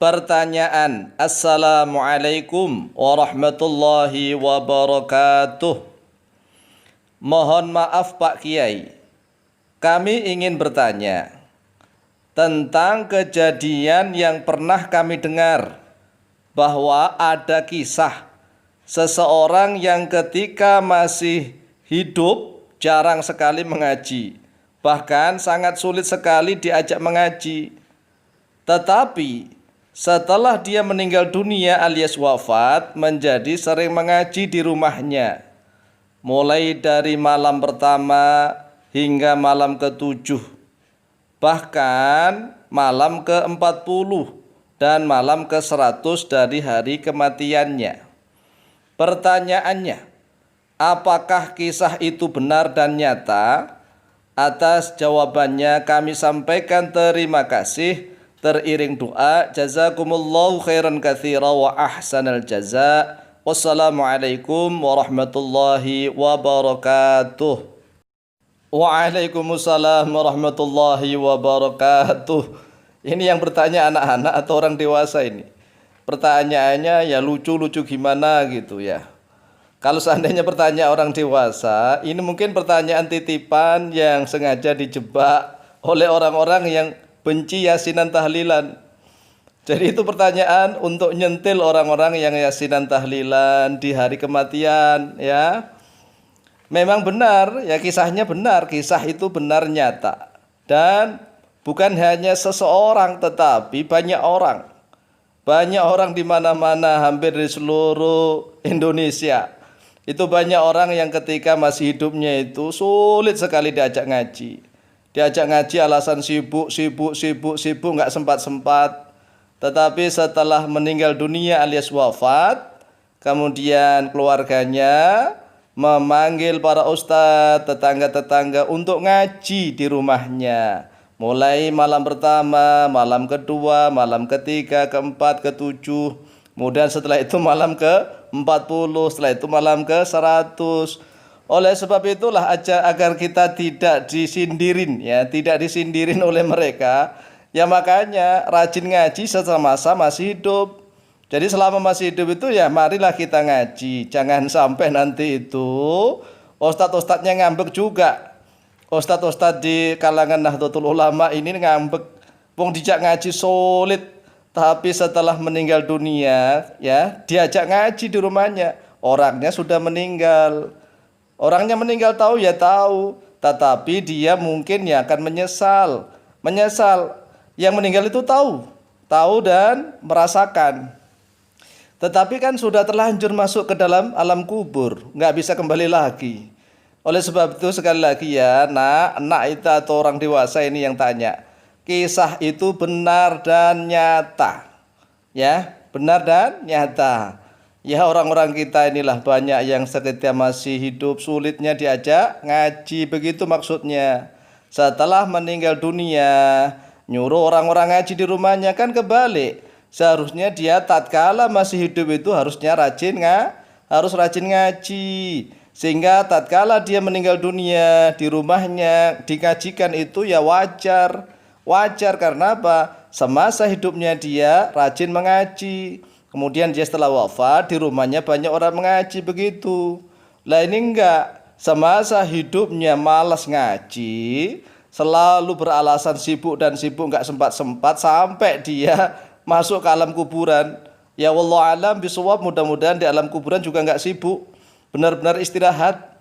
Pertanyaan. Assalamualaikum warahmatullahi wabarakatuh. Mohon maaf Pak Kiai, kami ingin bertanya tentang kejadian yang pernah kami dengar, bahwa ada kisah seseorang yang ketika masih hidup jarang sekali mengaji, bahkan sangat sulit sekali diajak mengaji. Tetapi setelah dia meninggal dunia alias wafat, menjadi sering mengaji di rumahnya, mulai dari malam pertama hingga malam ke-7, bahkan malam ke-40 dan malam ke-100 dari hari kematiannya. Pertanyaannya, apakah kisah itu benar dan nyata? Atas jawabannya kami sampaikan terima kasih, teriring doa. Jazakumullahu khairan katsira wa ahsanal jaza. Wassalamualaikum warahmatullahi wabarakatuh. Waalaikumsalam warahmatullahi wabarakatuh. Ini yang bertanya anak-anak atau orang dewasa ini? Pertanyaannya ya lucu-lucu gimana gitu ya. Kalau seandainya pertanyaan orang dewasa, ini mungkin pertanyaan titipan yang sengaja dijebak oleh orang-orang yang benci yasinan tahlilan. Jadi itu pertanyaan untuk nyentil orang-orang yang yasinan tahlilan di hari kematian ya. Memang benar ya, kisahnya benar, kisah itu benar nyata. Dan bukan hanya seseorang tetapi banyak orang. Banyak orang di mana-mana, hampir di seluruh Indonesia. Itu banyak orang yang ketika masih hidupnya itu sulit sekali diajak ngaji. Diajak ngaji alasan sibuk, nggak sempat-sempat. Tetapi setelah meninggal dunia alias wafat, kemudian keluarganya memanggil para ustadz, tetangga-tetangga untuk ngaji di rumahnya. Mulai malam pertama, malam kedua, malam ketiga, keempat, ketujuh. Kemudian setelah itu malam ke-40, setelah itu malam ke-100. Oleh sebab itulah agar kita tidak disindirin ya, tidak disindirin oleh mereka. Ya makanya rajin ngaji semasa masih hidup. Jadi selama masih hidup itu ya marilah kita ngaji. Jangan sampai nanti itu ustadz-ustadznya ngambek juga. Ustadz-ustadz di kalangan Nahdlatul Ulama ini ngambek. Wong dijak ngaji sulit, tapi setelah meninggal dunia ya diajak ngaji di rumahnya. Orangnya sudah meninggal. Orangnya meninggal tahu ya tahu, tetapi dia mungkin ya akan menyesal. Menyesal. Yang meninggal itu tahu dan merasakan. Tetapi kan sudah terlanjur masuk ke dalam alam kubur, nggak bisa kembali lagi. Oleh sebab itu sekali lagi ya, anak itu atau orang dewasa ini yang tanya, kisah itu benar dan nyata. Ya, benar dan nyata. Ya orang-orang kita inilah banyak yang ketika masih hidup sulitnya diajak ngaji, begitu maksudnya. Setelah meninggal dunia, nyuruh orang-orang ngaji di rumahnya, kan kebalik. Seharusnya dia tatkala masih hidup itu harusnya rajin ngaji. Sehingga tatkala dia meninggal dunia di rumahnya dikajikan itu ya wajar. Wajar karena apa? Semasa hidupnya dia rajin mengaji. Kemudian dia setelah wafat di rumahnya banyak orang mengaji begitu. Lah ini enggak, semasa hidupnya malas ngaji, selalu beralasan sibuk enggak sempat-sempat sampai dia masuk ke alam kuburan. Ya wallahu alam bisawab, mudah-mudahan di alam kuburan juga enggak sibuk, benar-benar istirahat.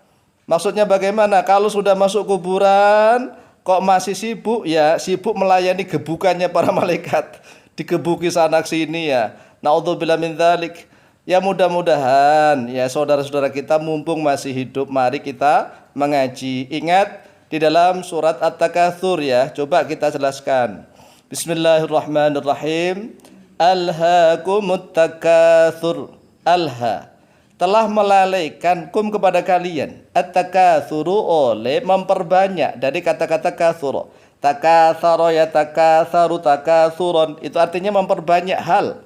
Maksudnya bagaimana? Kalau sudah masuk kuburan kok masih sibuk, ya sibuk melayani gebukannya para malaikat, digebuki sana sini ya. Naudzubillah min dzalik. Ya mudah-mudahan ya saudara-saudara kita mumpung masih hidup, mari kita mengaji. Ingat di dalam surat At-Takatsur ya, coba kita jelaskan. Bismillahirrahmanirrahim. Alhaakumut takatsur. Alha telah melalaikan kum kepada kalian. At-takatsuru oleh memperbanyak, dari kata-kata katsur. Takatsara ya takatsaru takatsuron, itu artinya memperbanyak hal.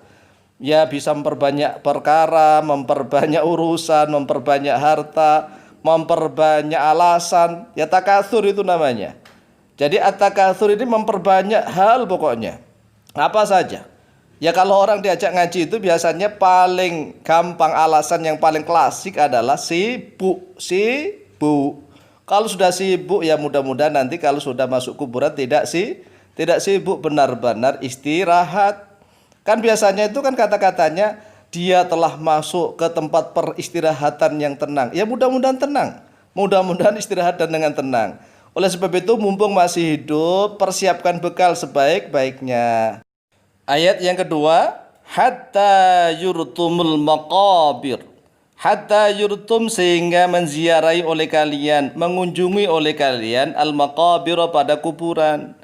Ya bisa memperbanyak perkara, memperbanyak urusan, memperbanyak harta, memperbanyak alasan. Ya takatsur itu namanya. Jadi at-takatsur ini memperbanyak hal pokoknya. Apa saja Ya kalau orang diajak ngaji itu biasanya paling gampang, alasan yang paling klasik adalah sibuk, sibuk. Kalau sudah sibuk ya mudah-mudahan nanti kalau sudah masuk kuburan tidak sibuk, benar-benar istirahat. Kan biasanya itu kan kata-katanya dia telah masuk ke tempat peristirahatan yang tenang. Ya mudah-mudahan tenang. Mudah-mudahan istirahat dan dengan tenang. Oleh sebab itu mumpung masih hidup, persiapkan bekal sebaik-baiknya. Ayat yang kedua, hatta yurtumul maqabir. Hatta yurtum sehingga menziarahi oleh kalian, mengunjungi oleh kalian al-maqabir pada kuburan.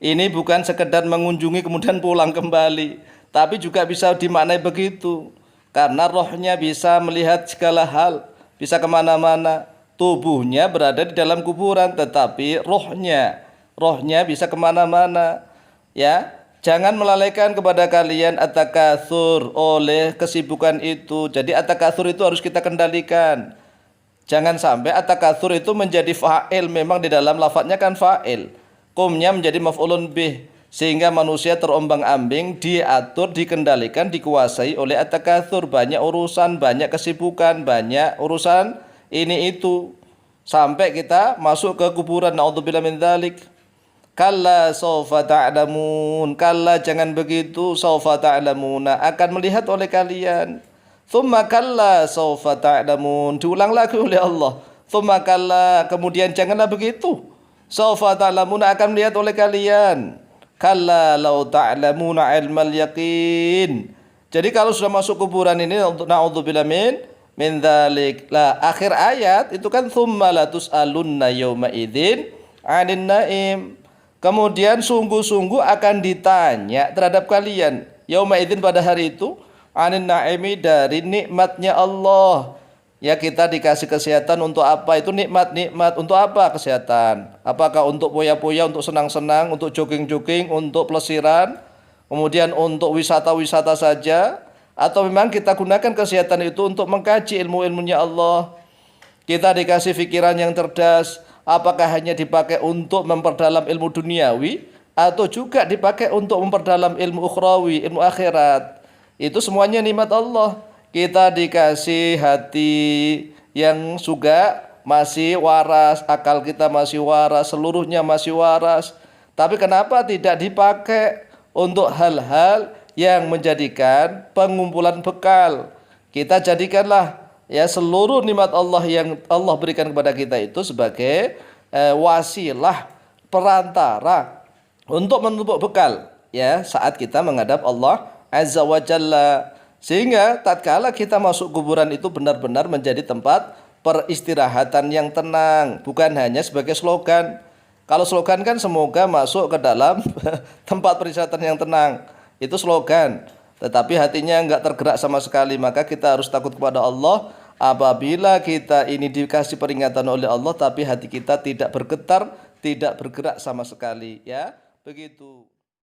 Ini bukan sekedar mengunjungi kemudian pulang kembali, tapi juga bisa dimaknai begitu. Karena rohnya bisa melihat segala hal, bisa kemana-mana. Tubuhnya berada di dalam kuburan, tetapi rohnya bisa kemana-mana. Ya, jangan melalaikan kepada kalian at-takatsur oleh kesibukan itu. Jadi at-takatsur itu harus kita kendalikan. Jangan sampai at-takatsur itu menjadi fa'il, memang di dalam lafadznya kan fa'il. Qumnya menjadi maf'ulun bih, sehingga manusia terombang-ambing, diatur, dikendalikan, dikuasai oleh at-takatsur. Banyak urusan, banyak kesibukan, banyak urusan ini itu, sampai kita masuk ke kuburan. Naudzubillah min dzalik. Kalla sawfa ta'lamun, kalla jangan begitu, sawfa ta'lamuna akan melihat oleh kalian. Tsumma kalla sawfa ta'lamun, diulang lagi oleh Allah. Tsumma kalla, kemudian janganlah begitu, sawfa ta'lamuna akan melihat oleh kalian. Kalla law ta'lamuna ilmal yaqin. Jadi kalau sudah masuk kuburan ini, naudzubillah min dzalik. Lah akhir ayat itu kan tsumma la tus'alunna yauma idzin 'anin naim. Kemudian sungguh-sungguh akan ditanya terhadap kalian yauma idzin pada hari itu 'anin naimi dari nikmatnya Allah. Ya kita dikasih kesehatan untuk apa? Itu nikmat untuk apa kesehatan? Apakah untuk poya-poya, untuk senang-senang, untuk jogging-jogging, untuk pelesiran, kemudian untuk wisata-wisata saja? Atau memang kita gunakan kesehatan itu untuk mengkaji ilmu-ilmunya Allah? Kita dikasih pikiran yang cerdas, apakah hanya dipakai untuk memperdalam ilmu duniawi atau juga dipakai untuk memperdalam ilmu ukhrawi, ilmu akhirat? Itu semuanya nikmat Allah. Kita dikasih hati yang juga masih waras, akal kita masih waras, seluruhnya masih waras. Tapi kenapa tidak dipakai untuk hal-hal yang menjadikan pengumpulan bekal? Kita jadikanlah ya seluruh nikmat Allah yang Allah berikan kepada kita itu sebagai wasilah, perantara untuk menumpuk bekal ya saat kita menghadap Allah Azza wa Jalla. Sehingga tatkala kita masuk kuburan itu benar-benar menjadi tempat peristirahatan yang tenang, bukan hanya sebagai slogan. Kalau slogan kan semoga masuk ke dalam tempat peristirahatan yang tenang, itu slogan. Tetapi hatinya enggak tergerak sama sekali, maka kita harus takut kepada Allah. Apabila kita ini dikasih peringatan oleh Allah, tapi hati kita tidak bergetar, tidak bergerak sama sekali, ya begitu.